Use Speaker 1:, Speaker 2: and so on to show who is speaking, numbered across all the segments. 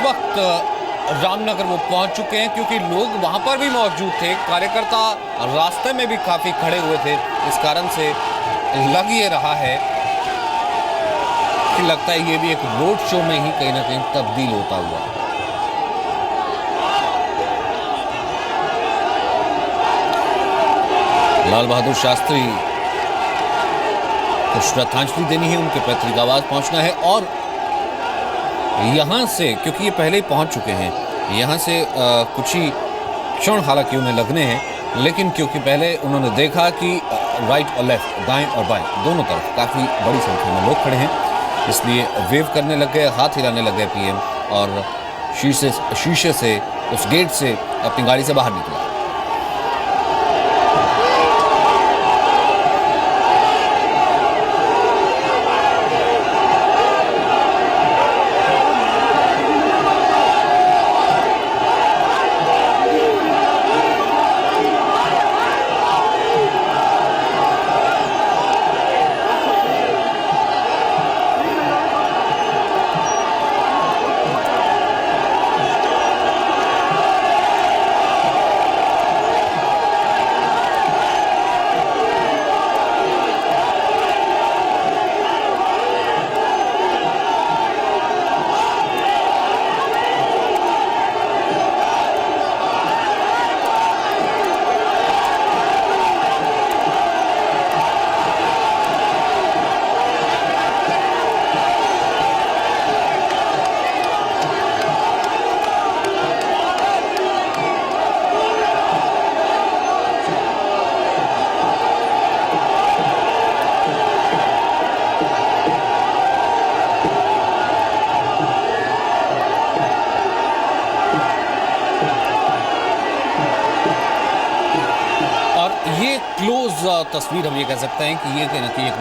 Speaker 1: वक्त रामनगर वो पहुंच चुके हैं, क्योंकि लोग वहां पर भी मौजूद थे, कार्यकर्ता रास्ते में भी काफी खड़े हुए थे। इस कारण से लग ये रहा है कि लगता है ये भी एक रोड शो में ही कहीं ना कहीं तब्दील होता हुआ। लाल बहादुर शास्त्री को श्रद्धांजलि देनी है, उनके पैतृक आवास पहुंचना है, और यहां से, क्योंकि ये पहले ही पहुंच चुके हैं, यहां से कुछ ही क्षण हालांकि उन्हें लगने हैं, लेकिन क्योंकि पहले उन्होंने देखा कि राइट और लेफ्ट, दाएं और बाएं, दोनों तरफ काफी बड़ी संख्या में लोग खड़े हैं, इसलिए वेव करने लग गए, हाथ हिलाने लग गए पीएम, और शीशे से, उस गेट से अपनी गाड़ी से बाहर निकला। तस्वीर हम ये कह सकते हैं कि ये एक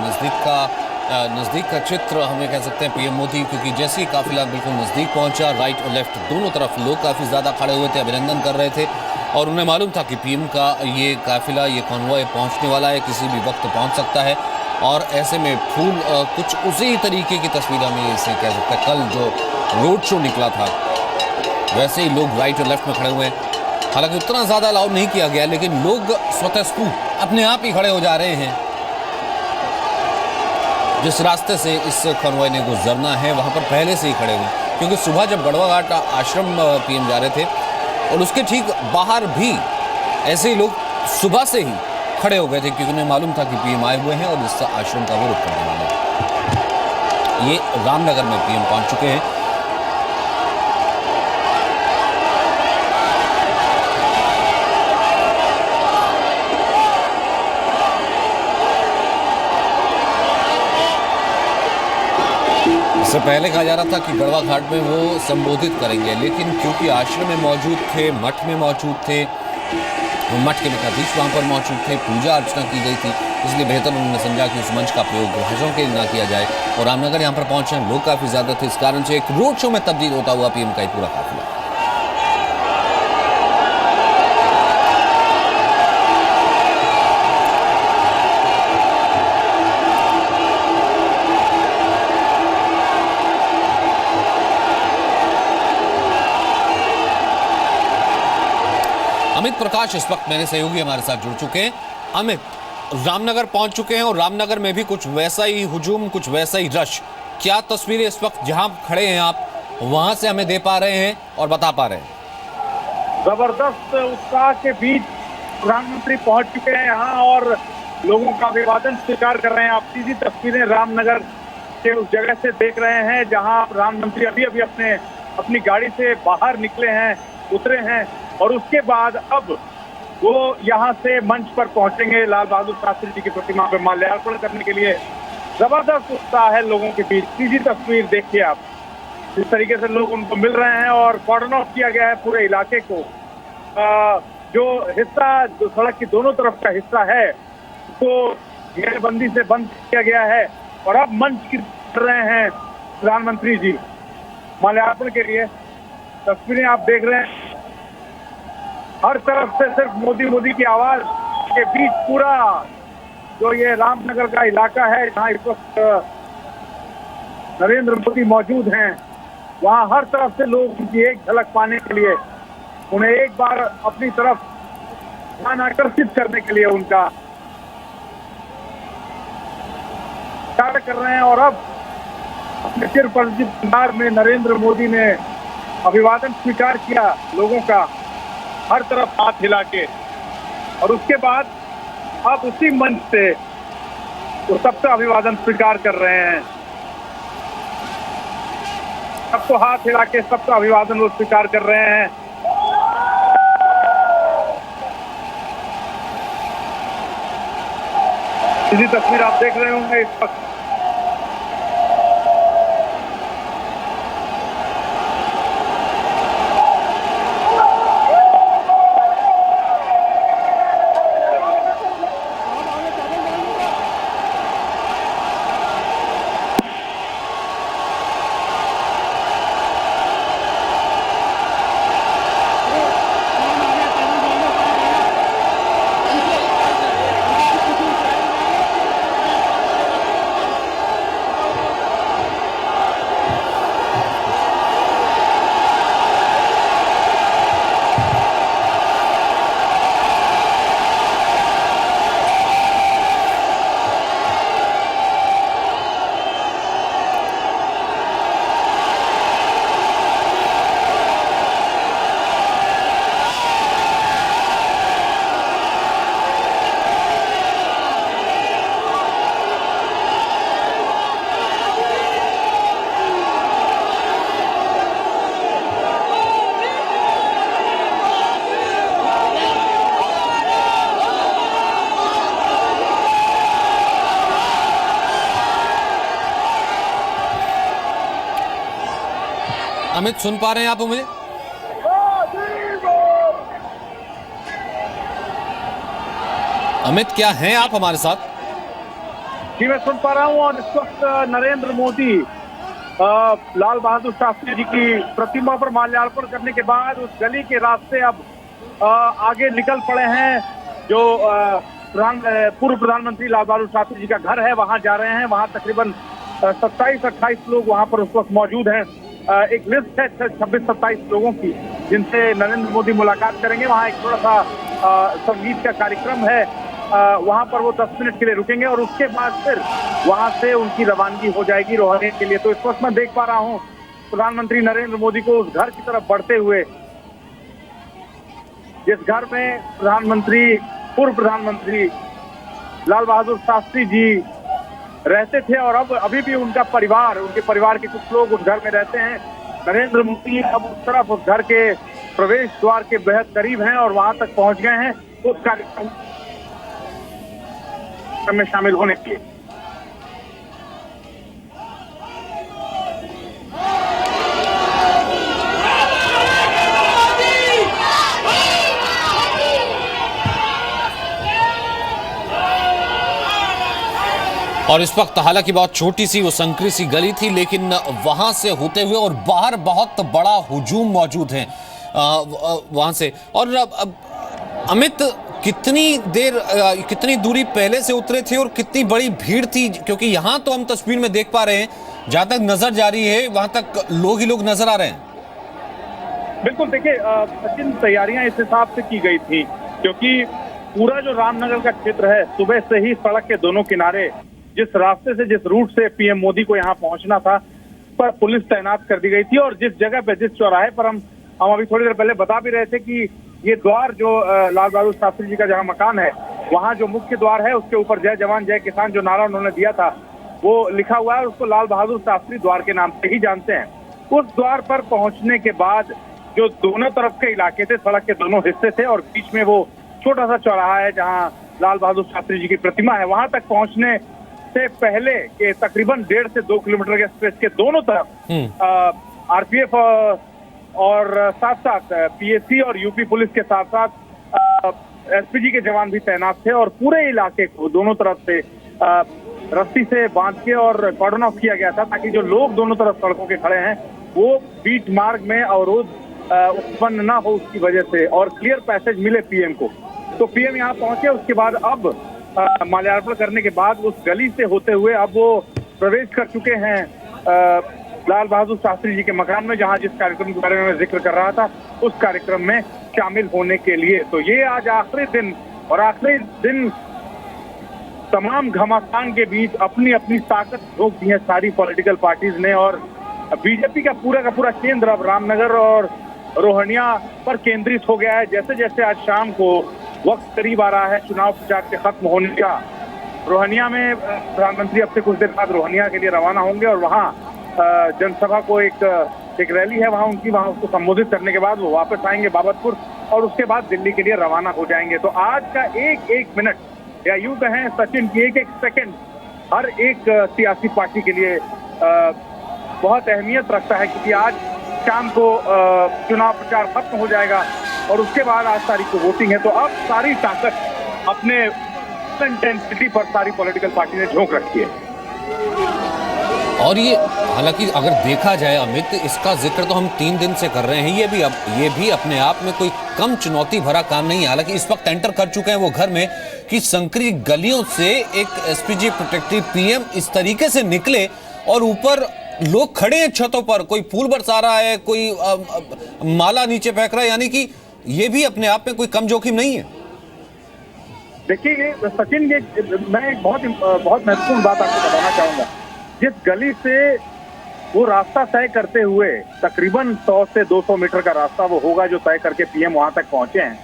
Speaker 1: नज़दीक का चित्र हम ये कह सकते हैं पीएम मोदी, क्योंकि जैसे ही काफिला बिल्कुल नज़दीक पहुंचा, राइट और लेफ्ट दोनों तरफ लोग काफ़ी ज़्यादा खड़े हुए थे, अभिनंदन कर रहे थे, और उन्हें मालूम था कि पीएम का ये काफिला, ये कॉन्वॉय पहुंचने वाला है, किसी भी वक्त पहुंच सकता है। और ऐसे में फूल कुछ उसी तरीके की तस्वीर हम इसे कह सकते हैं, कल जो रोड शो निकला था वैसे ही लोग राइट और लेफ्ट में खड़े हुए हैं। हालांकि उतना ज़्यादा अलाउ नहीं किया गया, लेकिन लोग स्वतःस्फूर्त अपने आप ही खड़े हो जा रहे हैं। जिस रास्ते से इस कॉन्वॉय ने गुजरना है वहां पर पहले से ही खड़े हुए, क्योंकि सुबह जब गढ़वा घाट आश्रम पीएम जा रहे थे और उसके ठीक बाहर भी ऐसे ही लोग सुबह से ही खड़े हो गए थे, क्योंकि उन्हें मालूम था कि पीएम आए हुए हैं और इस आश्रम का वो रुख करने वाले हैं। ये रामनगर में पीएम पहुंच चुके हैं। इससे पहले कहा जा रहा था कि गढ़वा घाट में वो संबोधित करेंगे, लेकिन क्योंकि आश्रम में मौजूद थे, मठ में मौजूद थे, मठ के मठाधीश वहाँ पर मौजूद थे, पूजा अर्चना की गई थी, इसलिए बेहतर उन्होंने समझा कि उस मंच का प्रयोग भाषणों के लिए ना किया जाए। और रामनगर यहाँ पर पहुंचे लोग काफ़ी ज़्यादा थे, इस कारण से एक रोड शो में तब्दील होता हुआ पीएम का ही पूरा काफिला। अमित प्रकाश इस वक्त मेरे सहयोगी हमारे साथ जुड़ चुके हैं। अमित, रामनगर पहुंच चुके हैं और रामनगर में भी कुछ वैसा ही हुजूम, कुछ वैसा ही रश, क्या तस्वीरें इस वक्त जहां खड़े हैं आप वहां से हमें दे पा रहे हैं और बता पा रहे हैं?
Speaker 2: जबरदस्त उत्साह के बीच प्रधानमंत्री पहुंच चुके हैं यहाँ और लोगों का अभिवादन स्वीकार कर रहे हैं। आप सीधी तस्वीरें रामनगर के उस जगह से देख रहे हैं जहां प्रधानमंत्री अभी अभी अपनी गाड़ी से बाहर निकले हैं, उतरे हैं, और उसके बाद अब वो यहाँ से मंच पर पहुंचेंगे लाल बहादुर शास्त्री जी की प्रतिमा पर माल्यार्पण करने के लिए। जबरदस्त उत्साह है लोगों के बीच। सीधी तस्वीर देखिए आप, जिस तरीके से लोग उनको मिल रहे हैं, और कॉर्डन ऑफ किया गया है पूरे इलाके को। जो हिस्सा, जो सड़क की दोनों तरफ का हिस्सा है, उसको घेरबंदी से बंद किया गया है, और अब मंच की कर रहे हैं प्रधानमंत्री जी माल्यार्पण के लिए। तस्वीरें आप देख रहे हैं, हर तरफ से सिर्फ मोदी मोदी की आवाज के बीच पूरा जो ये रामनगर का इलाका है, जहां इस वक्त नरेंद्र मोदी मौजूद हैं, वहां हर तरफ से लोग उनकी एक झलक पाने के लिए, उन्हें एक बार अपनी तरफ ध्यान आकर्षित करने के लिए उनका कार्य कर रहे हैं। और अब अपने चिर परिचित अंदाज में नरेंद्र मोदी ने अभिवादन स्वीकार किया लोगों का, हर तरफ हाथ हिला के, और उसके बाद अब उसी मंच से वो सबका अभिवादन स्वीकार कर रहे हैं। सबको हाथ हिला के सबका अभिवादन वो स्वीकार कर रहे हैं। इसी तस्वीर आप देख रहे होंगे इस वक्त।
Speaker 1: अमित, सुन पा रहे हैं आप मुझे? अमित, क्या हैं आप हमारे साथ?
Speaker 2: जी, मैं सुन पा रहा हूँ। और इस वक्त नरेंद्र मोदी लाल बहादुर शास्त्री जी की प्रतिमा पर माल्यार्पण करने के बाद उस गली के रास्ते अब आगे निकल पड़े हैं। जो पूर्व प्रधानमंत्री लाल बहादुर शास्त्री जी का घर है, वहां जा रहे हैं। वहां तकरीबन 27-28 लोग वहां पर उस वक्त मौजूद हैं। एक लिस्ट है 26-27 लोगों की, जिनसे नरेंद्र मोदी मुलाकात करेंगे। वहां एक थोड़ा सा संगीत का कार्यक्रम है, वहां पर वो 10 मिनट के लिए रुकेंगे और उसके बाद फिर वहां से उनकी रवानगी हो जाएगी रोहने के लिए। तो इस वक्त मैं देख पा रहा हूं प्रधानमंत्री नरेंद्र मोदी को उस घर की तरफ बढ़ते हुए, जिस घर में पूर्व प्रधानमंत्री लाल बहादुर शास्त्री जी रहते थे और अब अभी भी उनके परिवार के कुछ लोग उस घर में रहते हैं। नरेंद्र मोदी अब उस तरफ उस घर के प्रवेश द्वार के बेहद करीब हैं और वहां तक पहुंच गए हैं उस कार्यक्रम में शामिल होने के लिए।
Speaker 1: और इस वक्त हालांकि बहुत छोटी सी वो संकरी सी गली थी, लेकिन वहां से होते हुए और बाहर बहुत बड़ा हुजूम मौजूद है वहां से। और अमित, कितनी दूरी पहले से उतरे थे और कितनी बड़ी भीड़ थी? क्योंकि यहाँ तो हम तस्वीर में देख पा रहे हैं, जहां तक नजर जा रही है वहां तक लोग ही लोग नजर आ रहे हैं।
Speaker 2: बिल्कुल, देखिए सचिन, तैयारियां इस हिसाब से की गई थी क्योंकि पूरा जो रामनगर का क्षेत्र है, सुबह से ही सड़क के दोनों किनारे जिस रास्ते से, जिस रूट से पीएम मोदी को यहाँ पहुंचना था, पर पुलिस तैनात कर दी गई थी। और जिस जगह पे, जिस चौराहे पर हम अभी थोड़ी देर पहले बता भी रहे थे कि ये द्वार जो लाल बहादुर शास्त्री जी का जहाँ मकान है, वहाँ जो मुख्य द्वार है उसके ऊपर जय जवान जय किसान जो नारा उन्होंने दिया था वो लिखा हुआ है। उसको लाल बहादुर शास्त्री द्वार के नाम से ही जानते हैं। उस द्वार पर पहुंचने के बाद जो दोनों तरफ के इलाके थे, सड़क के दोनों हिस्से थे और बीच में वो छोटा सा चौराहा है जहाँ लाल बहादुर शास्त्री जी की प्रतिमा है, वहां तक पहुंचने से पहले के तकरीबन 1.5 से 2 किलोमीटर के स्पेस के दोनों तरफ आरपीएफ और साथ साथ पीएसी और यूपी पुलिस के साथ साथ एसपीजी के जवान भी तैनात थे और पूरे इलाके को दोनों तरफ से रस्सी से बांध के और कॉर्डन ऑफ किया गया था ताकि जो लोग दोनों तरफ सड़कों के खड़े हैं वो बीच मार्ग में अवरोध उत्पन्न ना हो उसकी वजह से और क्लियर पैसेज मिले पीएम को। तो पीएम यहाँ पहुंचे, उसके बाद अब माल्यार्पण करने के बाद उस गली से होते हुए अब वो प्रवेश कर चुके हैं लाल बहादुर शास्त्री जी के मकान में, जहां जिस कार्यक्रम के बारे में मैं जिक्र कर रहा था उस कार्यक्रम में शामिल होने के लिए। तो ये आज आखिरी दिन, और आखिरी दिन तमाम घमासान के बीच अपनी अपनी ताकत झोंक दी है सारी पॉलिटिकल पार्टीज ने, और बीजेपी का पूरा केंद्र अब रामनगर और रोहनिया पर केंद्रित हो गया है। जैसे जैसे आज शाम को वक्त करीब आ रहा है चुनाव प्रचार के खत्म होने का, रोहनिया में प्रधानमंत्री अब से कुछ देर बाद रोहनिया के लिए रवाना होंगे और वहां जनसभा को एक रैली है वहां उनकी, वहां उसको संबोधित करने के बाद वो वापस आएंगे बाबतपुर और उसके बाद दिल्ली के लिए रवाना हो जाएंगे। तो आज का एक एक मिनट, या यूं कहें सचिन की एक एक सेकंड, हर एक सियासी पार्टी के लिए बहुत अहमियत रखता है, क्योंकि आज शाम को चुनाव प्रचार खत्म हो जाएगा और उसके बाद 8 तारीख को वोटिंग है। तो अब सारी ताकत अपने इंटेंसिटी पर सारी पॉलिटिकल पार्टी ने झोंक रखी है।
Speaker 1: और ये हालांकि अगर देखा जाए अमित, इसका जिक्र तो हम 3 दिन से कर रहे हैं, ये भी अपने आप में कोई कम चुनौती भरा काम नहीं है। हालांकि इस वक्त एंटर कर चुके हैं वो घर में कि संकरी गलियों से एक एसपीजी प्रोटेक्टिव पीएम इस तरीके से निकले और ऊपर लोग खड़े हैं छतों पर, कोई फूल बरसा रहा है, कोई माला नीचे फेंक रहा है, यानी कि ये भी अपने आप में कोई कम जोखिम नहीं है।
Speaker 2: देखिए सचिन, मैं एक बहुत महत्वपूर्ण बात आपको बताना चाहूंगा। जिस गली से वो रास्ता तय करते हुए तकरीबन 100 से 200 मीटर का रास्ता वो होगा जो तय करके पीएम वहां तक पहुंचे हैं,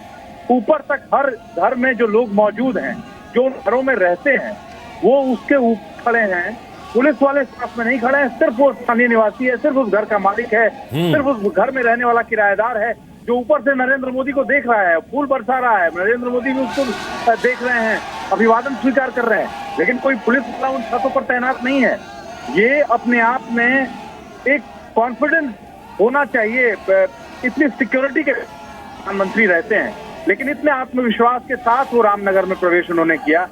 Speaker 2: ऊपर तक हर घर में जो लोग मौजूद हैं, जो घरों में रहते हैं, वो उसके ऊपर खड़े हैं। पुलिस वाले साथ में नहीं खड़े हैं, सिर्फ वो स्थानीय निवासी है, सिर्फ उस घर का मालिक है, सिर्फ उस घर में रहने वाला किराएदार है, जो ऊपर से नरेंद्र मोदी को देख रहा है, फूल बरसा रहा है, नरेंद्र मोदी भी उसको देख रहे हैं, अभिवादन स्वीकार कर रहे हैं, लेकिन कोई पुलिस वाला उन छतों पर तैनात नहीं है। ये अपने आप में एक कॉन्फिडेंस होना चाहिए। इतनी सिक्योरिटी के प्रधानमंत्री रहते हैं, लेकिन इतने आत्मविश्वास के साथ वो रामनगर में प्रवेश उन्होंने किया,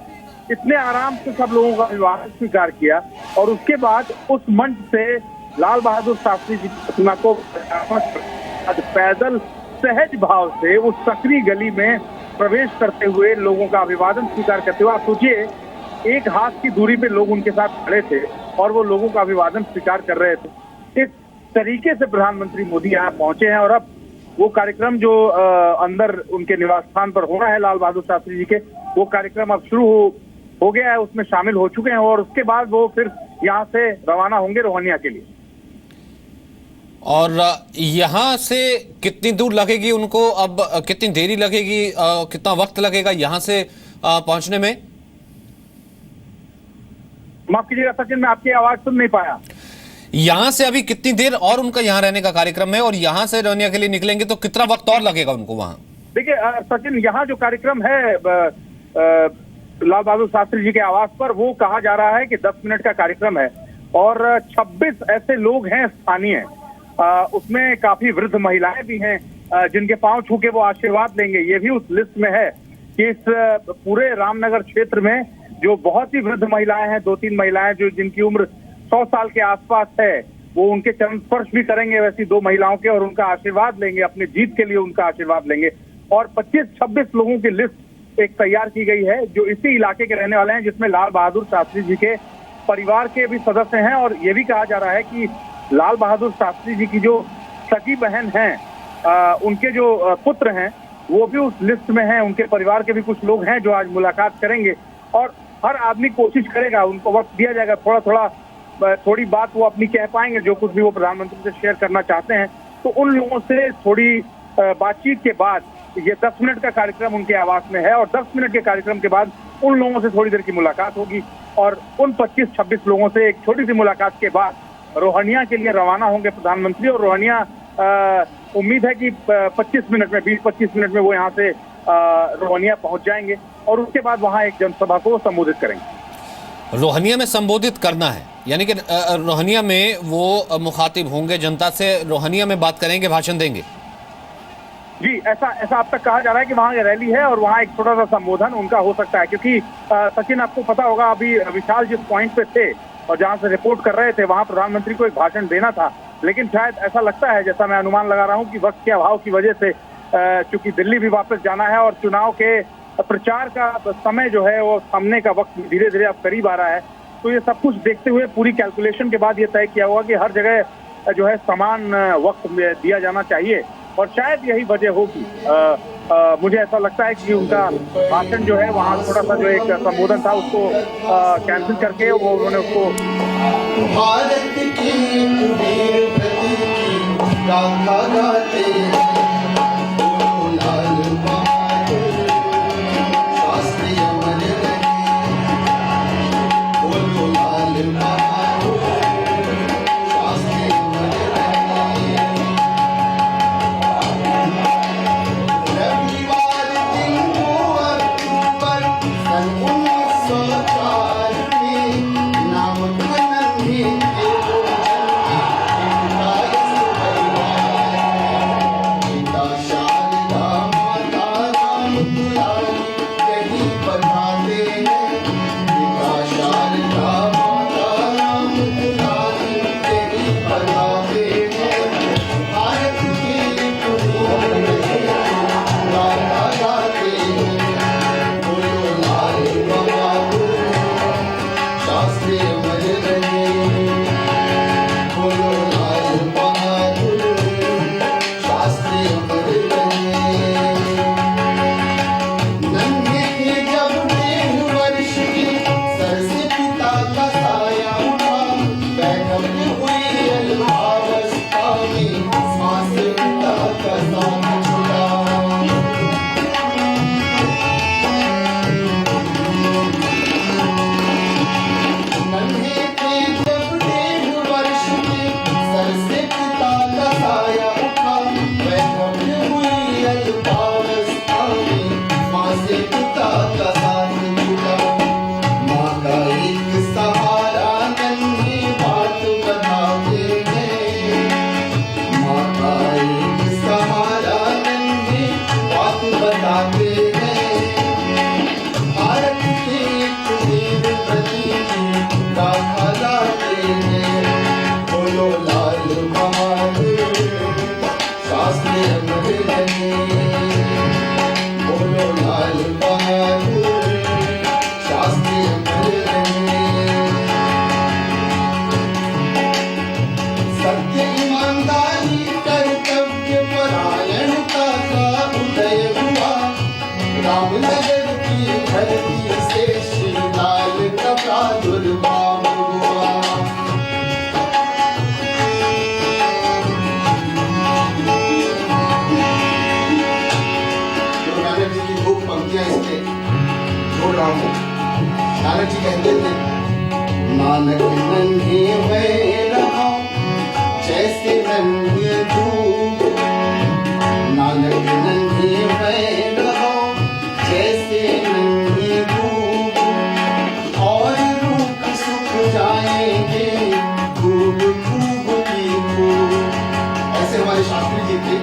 Speaker 2: इतने आराम से सब लोगों का अभिवादन स्वीकार किया और उसके बाद उस मंच से लाल बहादुर शास्त्री जी की प्रतिमा को पैदल सहज भाव से उस सकरी गली में प्रवेश करते हुए लोगों का अभिवादन स्वीकार करते हुए, आप सोचिए एक हाथ की दूरी पे लोग उनके साथ खड़े थे और वो लोगों का अभिवादन स्वीकार कर रहे थे। इस तरीके से प्रधानमंत्री मोदी यहाँ पहुंचे हैं और अब वो कार्यक्रम जो अंदर उनके निवास स्थान पर होना है लाल बहादुर शास्त्री जी के, वो कार्यक्रम अब शुरू हो गया है, उसमें शामिल हो चुके हैं और उसके बाद वो फिर यहाँ से रवाना होंगे रोहनिया के लिए।
Speaker 1: और यहाँ से कितनी दूर लगेगी उनको, अब कितनी देरी लगेगी, कितना वक्त लगेगा यहाँ से पहुंचने में?
Speaker 2: माफ कीजिएगा सचिन, मैं आपकी आवाज सुन नहीं पाया।
Speaker 1: यहाँ से अभी कितनी देर और उनका यहाँ रहने का कार्यक्रम है और यहाँ से रोहनिया के लिए निकलेंगे तो कितना वक्त और लगेगा उनको वहाँ? देखिए
Speaker 2: सचिन, यहाँ जो कार्यक्रम है लाल बहादुर शास्त्री जी के आवास पर, वो कहा जा रहा है कि 10 मिनट का कार्यक्रम है और 26 ऐसे लोग हैं स्थानीय, उसमें काफी वृद्ध महिलाएं भी हैं जिनके पांव छू के वो आशीर्वाद लेंगे। ये भी उस लिस्ट में है कि इस पूरे रामनगर क्षेत्र में जो बहुत ही वृद्ध महिलाएं हैं, 2-3 महिलाएं जो जिनकी उम्र 100 साल के आसपास है, वो उनके चरण स्पर्श भी करेंगे वैसी 2 महिलाओं के और उनका आशीर्वाद लेंगे, अपनी जीत के लिए उनका आशीर्वाद लेंगे। और 25-26 लोगों की लिस्ट एक तैयार की गई है जो इसी इलाके के रहने वाले हैं, जिसमें लाल बहादुर शास्त्री जी के परिवार के भी सदस्य हैं। और ये भी कहा जा रहा है कि लाल बहादुर शास्त्री जी की जो सगी बहन हैं, उनके जो पुत्र हैं, वो भी उस लिस्ट में हैं। उनके परिवार के भी कुछ लोग हैं जो आज मुलाकात करेंगे और हर आदमी कोशिश करेगा, उनको वक्त दिया जाएगा, थोड़ी बात वो अपनी कह पाएंगे, जो कुछ भी वो प्रधानमंत्री से शेयर करना चाहते हैं। तो उन लोगों से थोड़ी बातचीत के बाद ये 10 मिनट का कार्यक्रम उनके आवास में है और 10 मिनट के कार्यक्रम के बाद उन लोगों से थोड़ी देर की मुलाकात होगी और उन 25-26 लोगों से एक छोटी सी मुलाकात के बाद रोहनिया के लिए रवाना होंगे प्रधानमंत्री। और रोहनिया उम्मीद है कि 25 मिनट में, 20-25 मिनट में वो यहाँ से रोहनिया पहुंच जाएंगे और उसके बाद वहां एक जनसभा को संबोधित करेंगे।
Speaker 1: रोहनिया में संबोधित करना है, यानी कि रोहनिया में वो मुखातिब होंगे जनता से, रोहनिया में बात करेंगे, भाषण देंगे।
Speaker 2: जी, ऐसा अब तक कहा जा रहा है कि वहाँ रैली है और वहाँ एक छोटा सा संबोधन उनका हो सकता है, क्योंकि सचिन आपको पता होगा अभी विशाल जिस पॉइंट पे थे और जहाँ से रिपोर्ट कर रहे थे, वहाँ प्रधानमंत्री को एक भाषण देना था, लेकिन शायद ऐसा लगता है, जैसा मैं अनुमान लगा रहा हूँ, कि वक्त के अभाव की वजह से, चूंकि दिल्ली भी वापस जाना है और चुनाव के प्रचार का समय जो है वो थमने का वक्त धीरे धीरे अब करीब आ रहा है, तो ये सब कुछ देखते हुए पूरी कैलकुलेशन के बाद ये तय किया हुआ कि हर जगह जो है समान वक्त दिया जाना चाहिए और शायद यही वजह होगी। मुझे ऐसा लगता है कि उनका भाषण जो है वहाँ थोड़ा सा जो एक संबोधन था उसको कैंसिल करके वो उन्होंने उसको
Speaker 3: भारत की वीर गति की गाथा गाते लाल बहादुर शास्त्री अमर रहे, बोलो लाल बहादुर शास्त्री अमर रहे। रविवार दिन को अक्टूबर सन 1904 में नाम नानक जी कहते थे, नानक नन्हे मैं रहा जैसे नन्हे धूप, नानक नन्हे मैं रहा जैसे नन्हे धूप, और रूप सुख जाएंगे खूब खूब की खूब। ऐसे हमारे शास्त्री जी थे।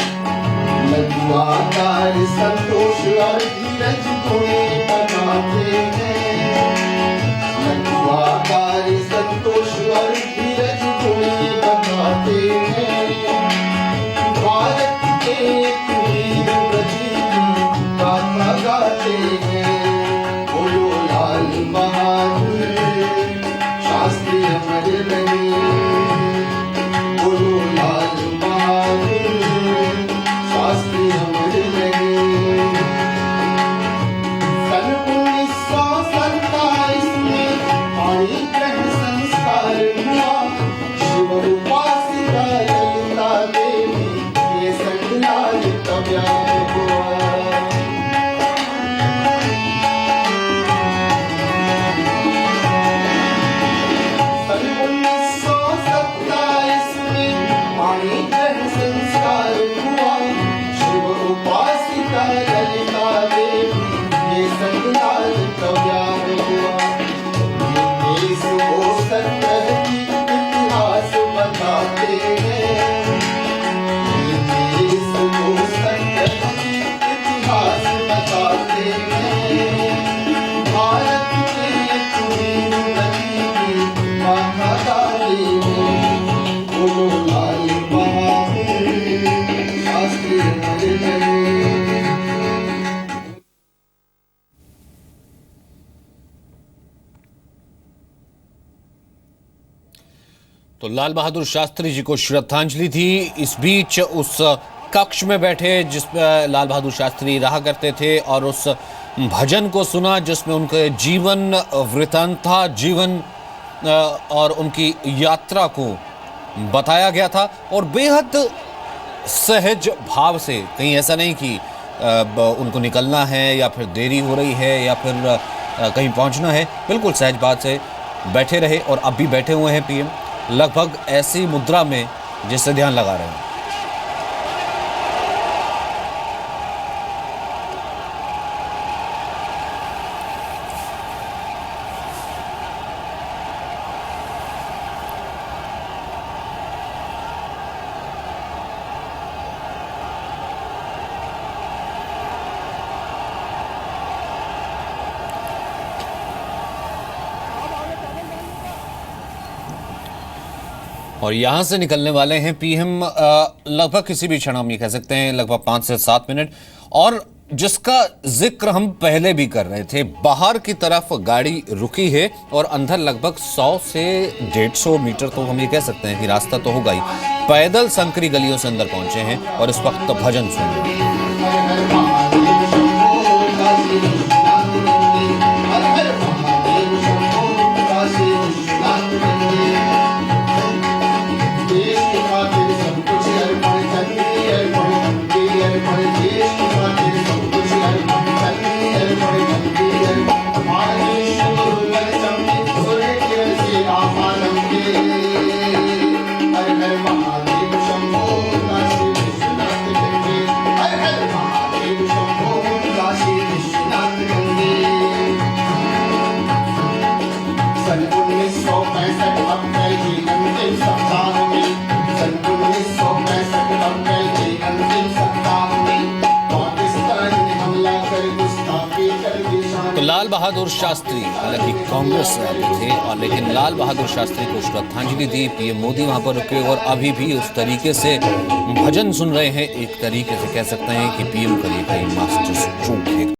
Speaker 3: लघुआकार संतोष और धीरज गुणे बनाते हैं, लघुआकार संतोष और धीरज गुणे बनाते हैं। भारत के वीर ब्रजी की गाथा गाते हैं, बोलो लाल बहादुर शास्त्री अमर रहे, बोलो लाल बहादुर शास्त्री अमर रहे। सन 1927 में पाणी ग्रहण संस्कार हुआ, शिव उपासिका ललिता देवी के संग लाल का ब्याह हुआ। सन 1927 में पाणी ग्रहण संस्कार हुआ, शिव उपासिका ललिता देवी के संग लाल का ब्याह हुआ। ये देश को सत्तर की इतिहास बताते हैं, ये देश को सत्तर की इतिहास बताते हैं। भारत के वीर नदी की गाथा गाते हैं, बोलो लाल बहादुर शास्त्री अमर रहे।
Speaker 1: तो लाल बहादुर शास्त्री जी को श्रद्धांजलि थी। इस बीच उस कक्ष में बैठे जिसमें लाल बहादुर शास्त्री रहा करते थे और उस भजन को सुना जिसमें उनके जीवन वृत्तांत था, जीवन और उनकी यात्रा को बताया गया था और बेहद सहज भाव से, कहीं ऐसा नहीं कि उनको निकलना है या फिर देरी हो रही है या फिर कहीं पहुंचना है, बिल्कुल सहज बात से बैठे रहे और अब भी बैठे हुए हैं पीएम, लगभग ऐसी मुद्रा में जिससे ध्यान लगा रहे हैं। और यहाँ से निकलने वाले हैं पीएम लगभग किसी भी क्षण, हम ये कह सकते हैं लगभग 5 से 7 मिनट, और जिसका जिक्र हम पहले भी कर रहे थे। बाहर की तरफ गाड़ी रुकी है और अंदर लगभग 100 से 150 मीटर तो हम ये कह सकते हैं कि रास्ता तो होगा ही, पैदल संकरी गलियों से अंदर पहुंचे हैं और इस वक्त भजन सुन रहे हैं। तो लाल बहादुर शास्त्री हालांकि कांग्रेस से आते थे और लेकिन लाल बहादुर शास्त्री को श्रद्धांजलि दी। पीएम मोदी वहां पर रुके और अभी भी उस तरीके से भजन सुन रहे हैं। एक तरीके से कह सकते हैं कि पीएम का ये कहीं मास्टर स्ट्रोक है।